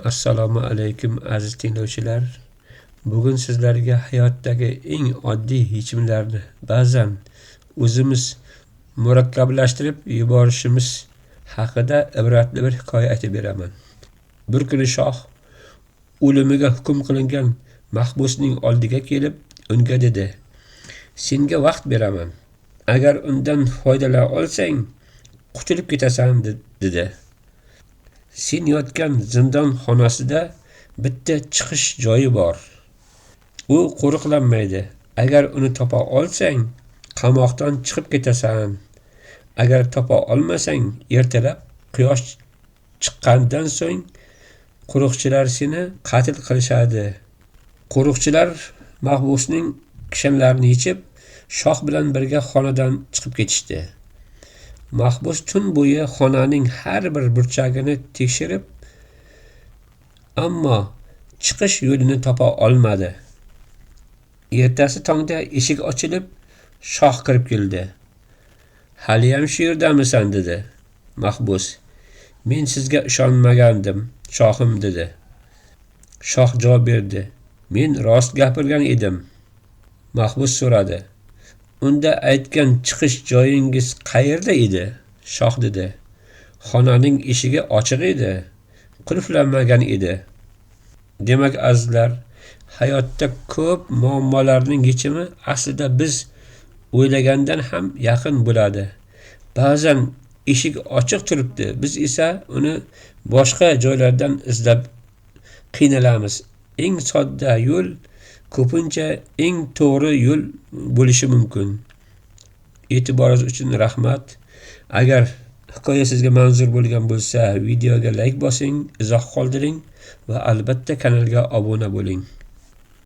Assalomu alaykum aziz tinglovchilar. Bugun sizlarga hayotdagi eng oddiy yechimlarni ba'zan o'zimiz murakkablashtirib yuborishimiz haqida ibratli bir hikoya aytib beraman. Bir kuni shoh o'limiga hukm qilingan mahbusning oldiga kelib, unga dedi: "Senga vaqt beraman. Agar undan foydalana olsang, qutulib ketasan", dedi. Sen yotgan zindon xonasida bitta chiqish joyi bor. U qo'riqlanmaydi. Agar uni topa olsang, qamoqdan chiqib ketasan. Agar topa olmasang, ertalab quyosh chiqqandan so'ng qo'riqchilar seni qatl qilishadi. Qo'riqchilar mahbusning kishanlarini yechib, shoh bilan birga xonadan chiqib ketishdi. Mahbus tun bo'yi xonaning har bir burchagini tekshirib, ammo chiqish yo'lini topa olmadi. Ertasi tongda eshik ochilib, shoh kirib keldi. "Haliyam shu yerdamisan?" dedi. Mahbus: "Men sizga ishonmagandim, shohim", dedi. Shoh javob berdi: "Men rost gapirgan edim". Mahbus so'radi: "Unda aytgan chiqish joyingiz qayerda edi?" Shoh dedi: "Xonaning eshigi ochiq edi, qulflanmagan edi". Demak azizlar, hayotda ko'p muammolarning yechimi aslida biz o'ylagandan ham yaqin bo'ladi. Ba'zan eshik ochiq turibdi, biz esa uni boshqa joylardan izlab qiynalamiz. Eng sodda yo'l ko'pincha eng to'g'ri yo'l bo'lishi mumkin. E'tiboringiz uchun rahmat. Agar hikoya sizga manzur bo'lgan bo'lsa, videoga like bosing, izoh qoldiring va albatta kanalga obuna bo'ling.